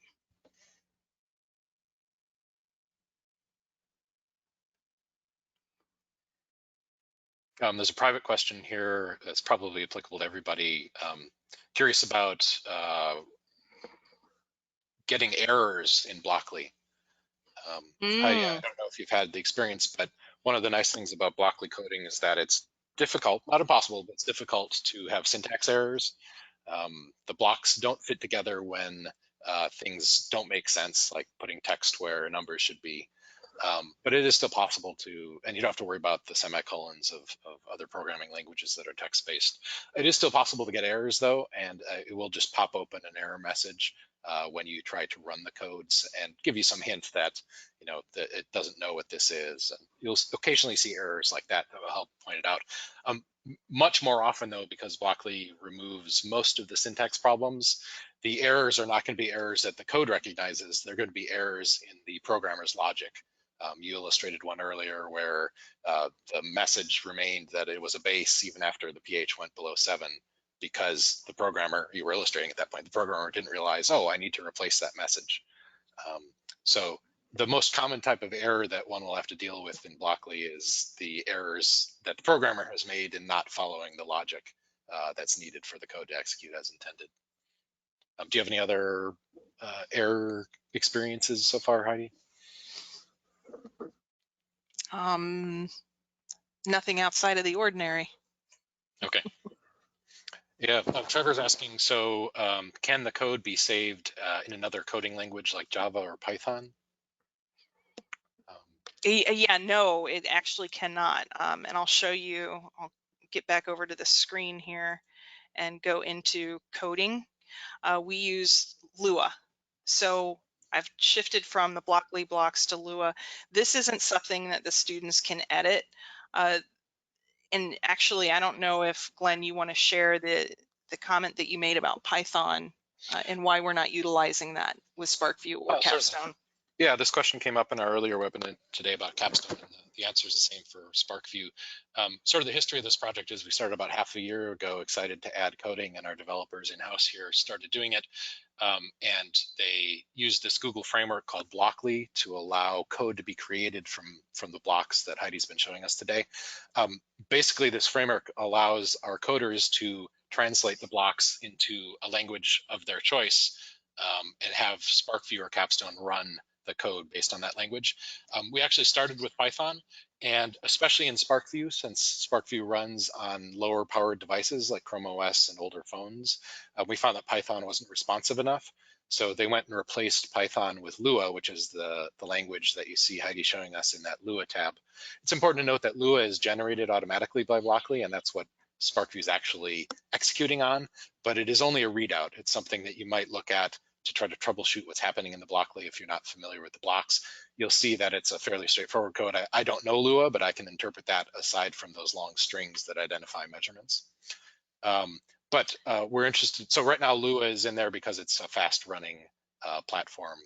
There's a private question here that's probably applicable to everybody. Curious about getting errors in Blockly. Heidi, I don't know if you've had the experience, but one of the nice things about Blockly coding is that it's difficult, not impossible, but it's difficult to have syntax errors. The blocks don't fit together when things don't make sense, like putting text where numbers should be. But it is still possible to, and you don't have to worry about the semicolons of other programming languages that are text-based. It is still possible to get errors though, and it will just pop open an error message when you try to run the codes and give you some hint that, that it doesn't know what this is. And you'll occasionally see errors like that that will help point it out. Much more often though, because Blockly removes most of the syntax problems, the errors are not going to be errors that the code recognizes. They're going to be errors in the programmer's logic. You illustrated one earlier where the message remained that it was a base even after the pH went below 7, because the programmer, you were illustrating at that point, the programmer didn't realize, oh, I need to replace that message. So the most common type of error that one will have to deal with in Blockly is the errors that the programmer has made in not following the logic that's needed for the code to execute as intended. Do you have any other error experiences so far, Heidi? Nothing outside of the ordinary. Okay. Yeah, Trevor's asking, so can the code be saved in another coding language like Java or Python? Yeah, no, it actually cannot. And I'll show you, I'll get back over to the screen here and go into coding. We use Lua. So I've shifted from the Blockly blocks to Lua. This isn't something that the students can edit. And actually, I don't know if, Glenn, you want to share the comment that you made about Python. and why we're not utilizing that with SPARKvue or Capstone. Yeah, this question came up in our earlier webinar today about Capstone, and the answer is the same for SPARKvue. Sort of the history of this project is we started about half a year ago, excited to add coding, and our developers in-house here started doing it. And they used this Google framework called Blockly to allow code to be created from the blocks that Heidi's been showing us today. Basically, this framework allows our coders to translate the blocks into a language of their choice and have SPARKvue or Capstone run the code based on that language. We actually started with Python, and especially in SPARKvue, since SPARKvue runs on lower powered devices like Chrome OS and older phones, we found that Python wasn't responsive enough. So they went and replaced Python with Lua, which is the language that you see Heidi showing us in that Lua tab. It's important to note that Lua is generated automatically by Blockly, and that's what SPARKvue is actually executing on, but it is only a readout. It's something that you might look at to try to troubleshoot what's happening in the Blockly if you're not familiar with the blocks. You'll see that it's a fairly straightforward code. I don't know Lua, but I can interpret that aside from those long strings that identify measurements. But we're interested. So right now Lua is in there because it's a fast running platform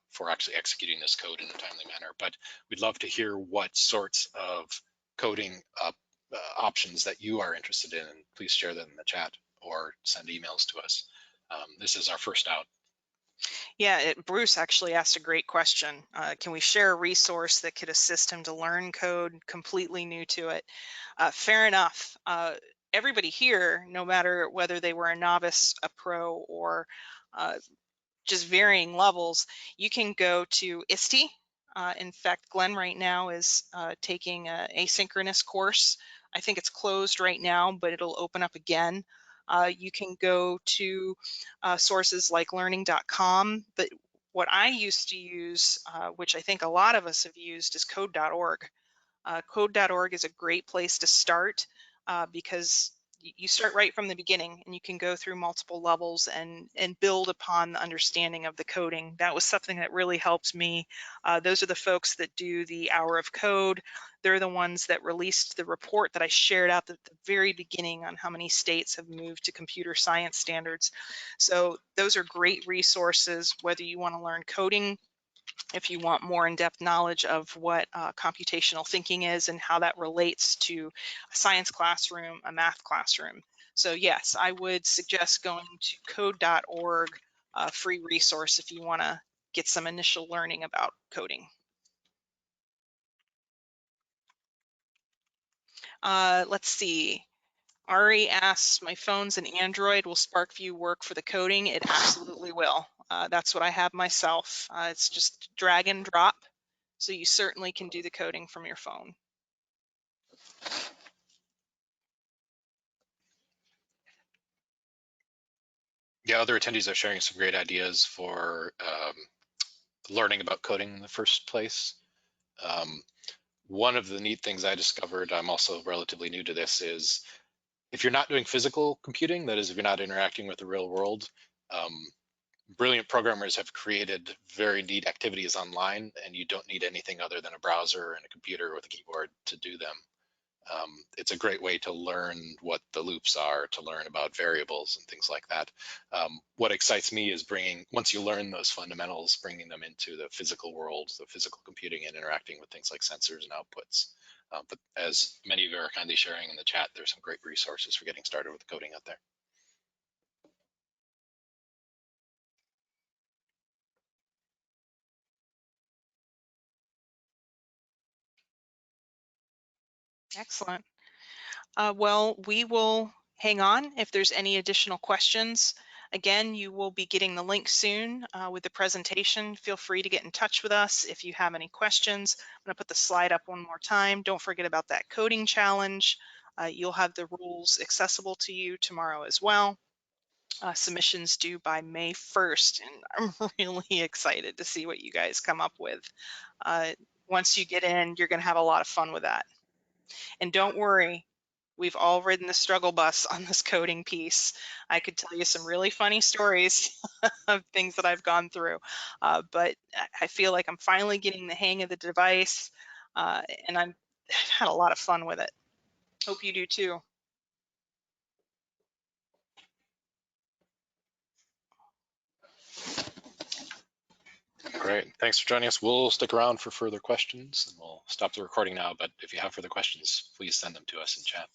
for actually executing this code in a timely manner. But we'd love to hear what sorts of coding options that you are interested in, and please share them in the chat or send emails to us. This is our first out. Yeah, Bruce actually asked a great question. Can we share a resource that could assist him to learn code completely new to it? Fair enough. Everybody here, no matter whether they were a novice, a pro, or just varying levels, you can go to ISTE. In fact, Glenn right now is taking an asynchronous course. I think it's closed right now, but it'll open up again. You can go to sources like learning.com, but what I used to use, which I think a lot of us have used, is code.org. Code.org is a great place to start because you start right from the beginning and you can go through multiple levels and build upon the understanding of the coding. That was something that really helped me. Those are the folks that do the hour of code. They're the ones that released the report that I shared out at the very beginning on how many states have moved to computer science standards. So those are great resources, whether you want to learn coding, if you want more in-depth knowledge of what computational thinking is and how that relates to a science classroom, a math classroom. So yes, I would suggest going to code.org, free resource if you want to get some initial learning about coding. Let's see. Ari asks, my phone's an Android, will SPARKvue work for the coding? It absolutely will. That's what I have myself. It's just drag and drop. So you certainly can do the coding from your phone. Yeah, other attendees are sharing some great ideas for learning about coding in the first place. One of the neat things I discovered, I'm also relatively new to this, is if you're not doing physical computing, that is, if you're not interacting with the real world, brilliant programmers have created very neat activities online, and you don't need anything other than a browser and a computer with a keyboard to do them. It's a great way to learn what the loops are, to learn about variables and things like that. What excites me is once you learn those fundamentals, bringing them into the physical world, the physical computing, and interacting with things like sensors and outputs. But as many of you are kindly sharing in the chat, there's some great resources for getting started with coding out there. Excellent. Well, we will hang on if there's any additional questions. Again, you will be getting the link soon with the presentation. Feel free to get in touch with us if you have any questions. I'm going to put the slide up one more time. Don't forget about that coding challenge. You'll have the rules accessible to you tomorrow as well. Submissions due by May 1st, and I'm really excited to see what you guys come up with. Once you get in, you're going to have a lot of fun with that. And don't worry, we've all ridden the struggle bus on this coding piece. I could tell you some really funny stories of things that I've gone through, but I feel like I'm finally getting the hang of the device, and I've had a lot of fun with it. Hope you do too. right, thanks for joining us. We'll stick around for further questions, and we'll stop the recording now, but if you have further questions, please send them to us in chat.